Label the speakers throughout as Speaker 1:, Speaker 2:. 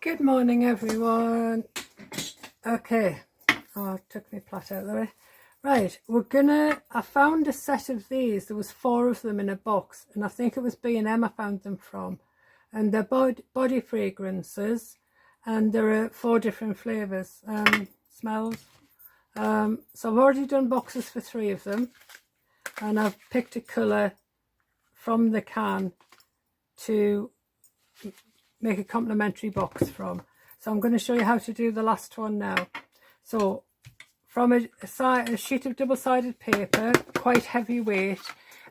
Speaker 1: Good morning, everyone. Okay, I took my plait out of the way. Right, I found a set of these. There was 4 of them in a box, and I think it was B&M I found them from. And they're body fragrances, and there are 4 different flavours, smells. So I've already done boxes for 3 of them, and I've picked a colour from the can to make a complimentary box from. So I'm going to show you how to do the last one now. So from a sheet of double-sided paper, quite heavy weight,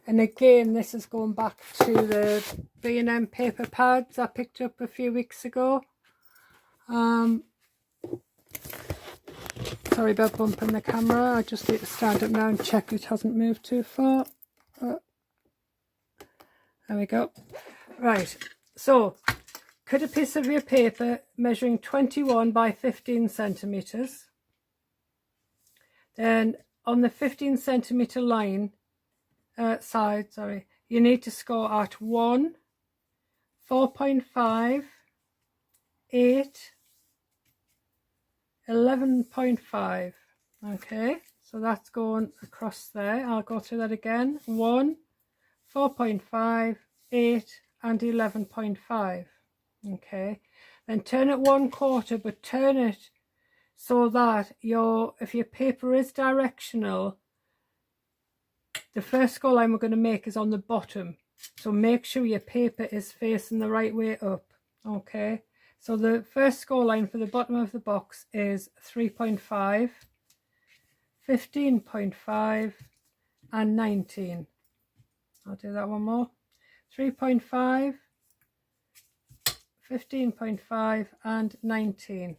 Speaker 1: and again this is going back to the B&M paper pads I picked up a few weeks ago. Sorry about bumping the camera, I just need to stand up now and check it hasn't moved too far. There we go. Right, so cut a piece of your paper measuring 21 by 15 centimeters. Then on the 15 centimeter line side, you need to score at 1, 4.5, 8, 11.5. Okay, so that's going across there. I'll go through that again. 1, 4.5, 8 and 11.5. Okay, then turn it 1/4, but turn it so that if your paper is directional, the first score line we're going to make is on the bottom, so make sure your paper is facing the right way up. Okay, so the first score line for the bottom of the box is 3.5, 15.5 and 19. I'll do that one more. 3.5, 15.5 and 19.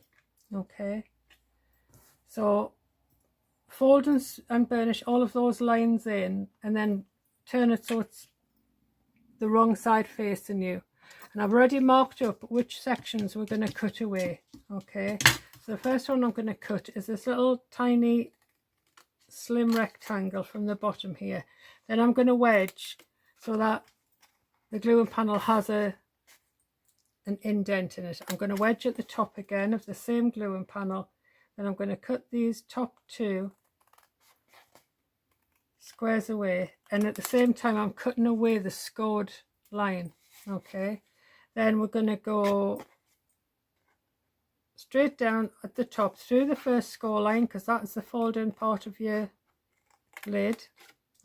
Speaker 1: Okay, so fold and burnish all of those lines in, and then turn it so it's the wrong side facing you. And I've already marked up which sections we're going to cut away. Okay, so the first one I'm going to cut is this little tiny slim rectangle from the bottom here. Then I'm going to wedge so that the gluing panel has an indent in it. I'm going to wedge at the top again of the same gluing panel. Then I'm going to cut these top 2 squares away, and at the same time I'm cutting away the scored line. Okay, then we're going to go straight down at the top through the first score line, because that's the fold in part of your lid.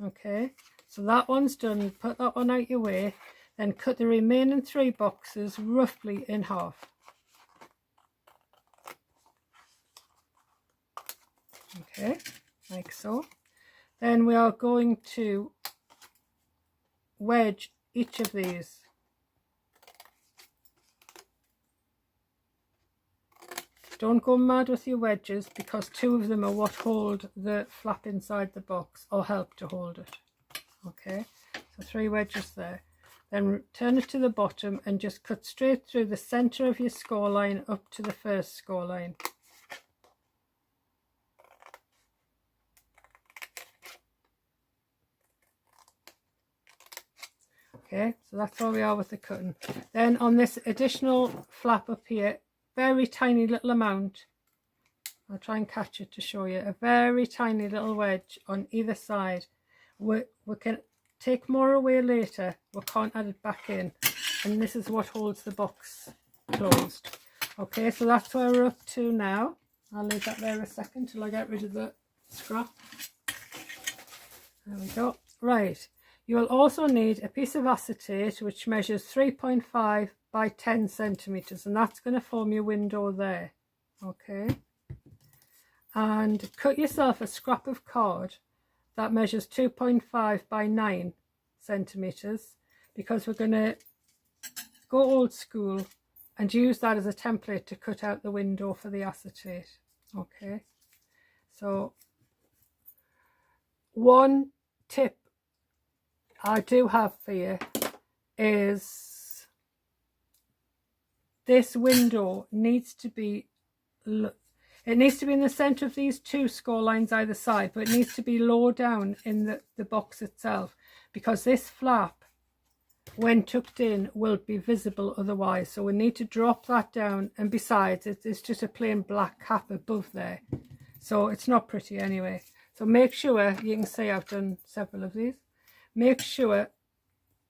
Speaker 1: Okay, so that one's done. Put that one out your way. Then cut the remaining 3 boxes roughly in half. Okay, like so. Then we are going to wedge each of these. Don't go mad with your wedges, because 2 of them are what hold the flap inside the box, or help to hold it. Okay, so 3 wedges there. Then turn it to the bottom and just cut straight through the center of your score line up to the first score line. Okay, so that's where we are with the cutting. Then on this additional flap up here, very tiny little amount, I'll try and catch it to show you, a very tiny little wedge on either side. We can take more away later, we can't add it back in, and this is what holds the box closed. Okay, so that's where we're up to now. I'll leave that there a second till I get rid of the scrap. There we go. Right, you will also need a piece of acetate which measures 3.5 by 10 centimeters, and that's going to form your window there. Okay, and cut yourself a scrap of card that measures 2.5 by 9 centimeters, because we're going to go old school and use that as a template to cut out the window for the acetate. Okay, so one tip I do have for you is this window needs to be in the center of these 2 score lines either side, but it needs to be low down in the box itself, because this flap when tucked in will be visible otherwise, so we need to drop that down, and besides it's just a plain black cap above there, so it's not pretty anyway. So make sure, you can see I've done several of these, make sure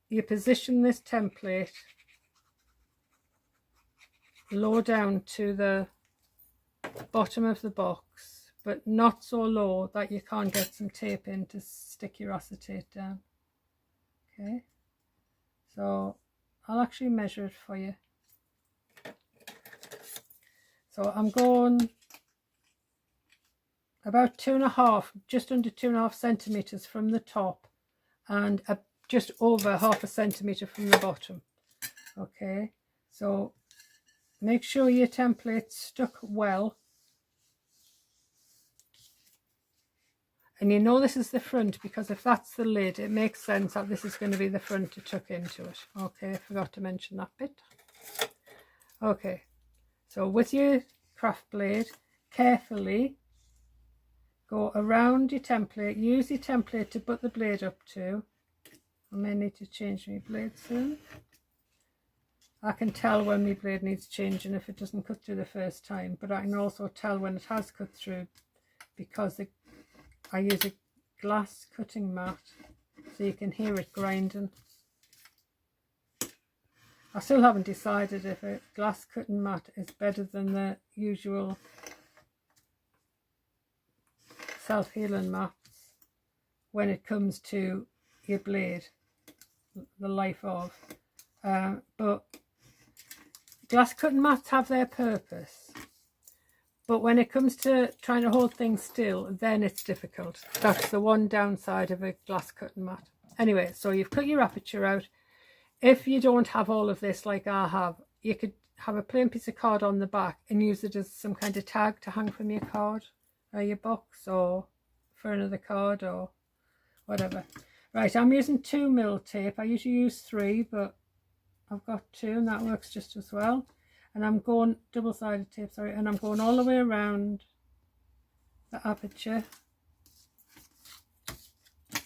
Speaker 1: you position this template low down to the bottom of the box, but not so low that you can't get some tape in to stick your acetate down. Okay, so I'll actually measure it for you. So I'm going about 2.5, just under 2.5 centimeters from the top, and just over 0.5 centimeter from the bottom. Okay, so make sure your template's stuck well. And you know this is the front, because if that's the lid, it makes sense that this is going to be the front to tuck into it. Okay, I forgot to mention that bit. Okay, so with your craft blade, carefully go around your template. Use your template to put the blade up to. I may need to change my blade soon. I can tell when my blade needs changing if it doesn't cut through the first time, but I can also tell when it has cut through, because I use a glass cutting mat, so you can hear it grinding. I still haven't decided if a glass cutting mat is better than the usual self-healing mats when it comes to your blade, the life of. But glass cutting mats have their purpose. But when it comes to trying to hold things still, then it's difficult. That's the one downside of a glass cutting mat. Anyway, so you've cut your aperture out. If you don't have all of this like I have, you could have a plain piece of card on the back and use it as some kind of tag to hang from your card or your box, or for another card or whatever. Right, I'm using 2mm tape. I usually use 3, but I've got 2 and that works just as well. And I'm going double-sided tape, sorry, and I'm going all the way around the aperture. There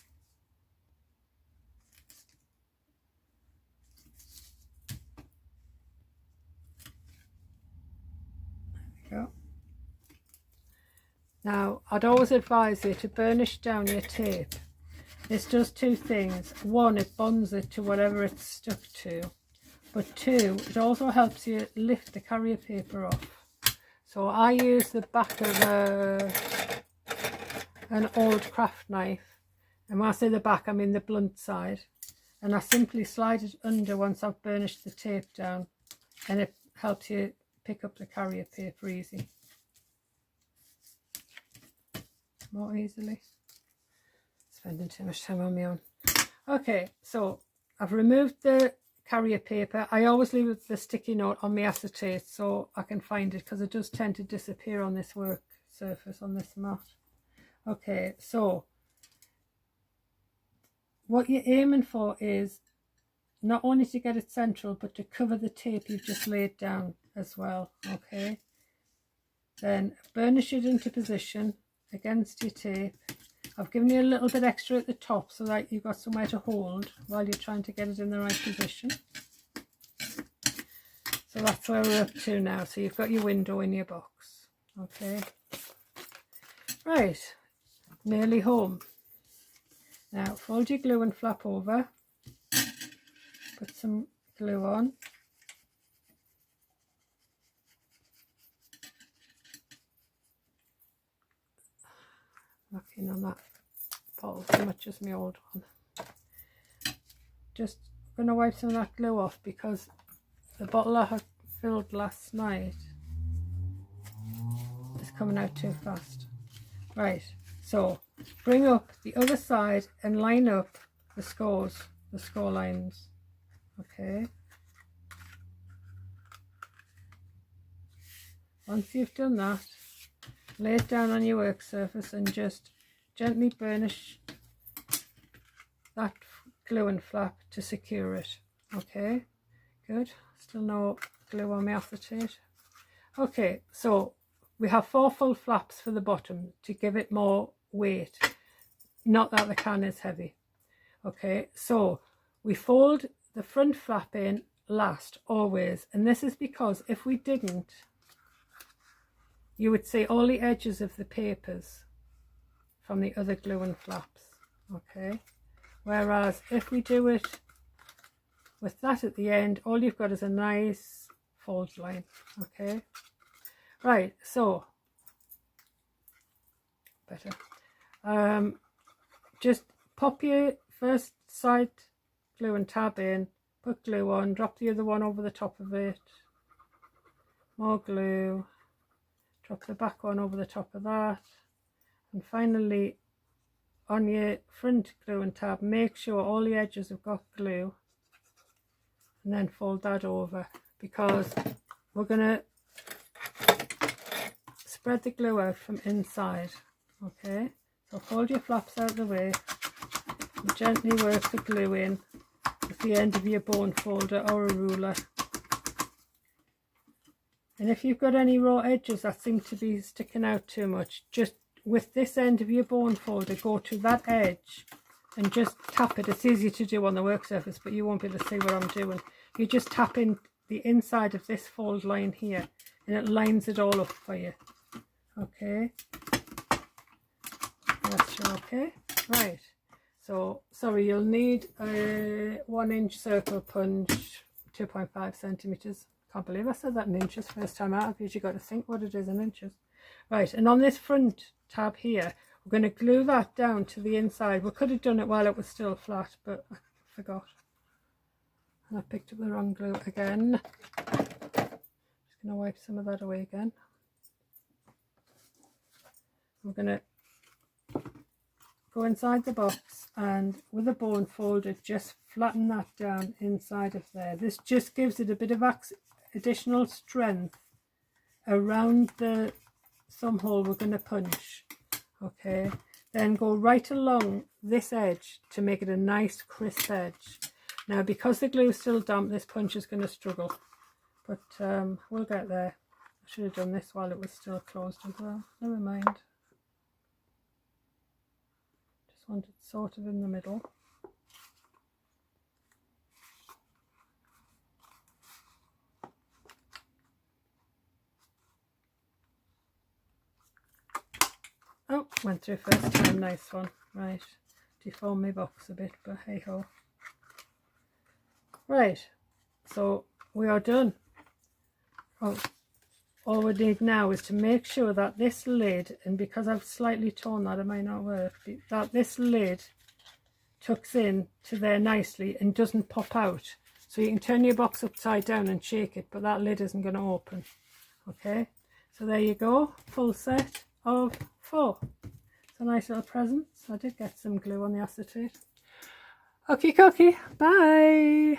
Speaker 1: we go. Now, I'd always advise you to burnish down your tape. This does 2 things. 1, it bonds it to whatever it's stuck to. But 2, it also helps you lift the carrier paper off. So I use the back of an old craft knife. And when I say the back, I mean the blunt side. And I simply slide it under once I've burnished the tape down. And it helps you pick up the carrier paper easy. More easily. Spending too much time on my own. Okay, so I've removed the carrier paper. I always leave the sticky note on my acetate so I can find it, because it does tend to disappear on this work surface, on this mat. Okay, so what you're aiming for is not only to get it central, but to cover the tape you've just laid down as well. Okay, then burnish it into position against your tape. I've given you a little bit extra at the top so that you've got somewhere to hold while you're trying to get it in the right position. So that's where we're up to now. So you've got your window in your box. Okay. Right. Nearly home. Now fold your glue and flap over. Put some glue on. Looking on that bottle as much as my old one. Just going to wipe some of that glue off, because the bottle I had filled last night is coming out too fast. Right, so bring up the other side and line up the score lines. Okay. Once you've done that, lay it down on your work surface and just gently burnish that glue and flap to secure it. Okay, good. Still no glue on my acetate. Okay, so we have 4 full flaps for the bottom to give it more weight. Not that the can is heavy. Okay, so we fold the front flap in last, always. And this is because if we didn't, you would see all the edges of the papers from the other gluing flaps, okay? Whereas if we do it with that at the end, all you've got is a nice fold line, okay? Right, so better. Just pop your first side glue and tab in, put glue on, drop the other one over the top of it, more glue, drop the back one over the top of that, and finally on your front glue and tab, make sure all the edges have got glue, and then fold that over, because we're going to spread the glue out from inside, okay? So fold your flaps out of the way and gently work the glue in with the end of your bone folder or a ruler. And if you've got any raw edges that seem to be sticking out too much, just with this end of your bone folder, go to that edge and just tap it. It's easy to do on the work surface, but you won't be able to see what I'm doing. You just tap in the inside of this fold line here and it lines it all up for you, okay? That's okay. Right, so sorry, you'll need a 1-inch circle punch, 2.5 centimeters. Can't believe I said that in inches first time out. I've usually got to think what it is in inches. Right, and on this front tab here, we're going to glue that down to the inside. We could have done it while it was still flat, but I forgot. And I picked up the wrong glue again. Just going to wipe some of that away again. We're going to go inside the box and with a bone folder just flatten that down inside of there. This just gives it a bit of additional strength around the thumb hole we're going to punch, okay? Then go right along this edge to make it a nice crisp edge. Now because the glue is still damp, this punch is going to struggle, but we'll get there. I should have done this while it was still closed as well. Never mind. Want it sort of in the middle. Oh, went through first time, nice one. Right, deformed my box a bit, but hey ho. Right, so we are done. Oh, all we need now is to make sure that this lid, and because I've slightly torn that, it might not work, that this lid tucks in to there nicely and doesn't pop out. So you can turn your box upside down and shake it, but that lid isn't going to open. Okay, so there you go, full set of 4. It's a nice little present. I did get some glue on the acetate. Okie dokie, bye!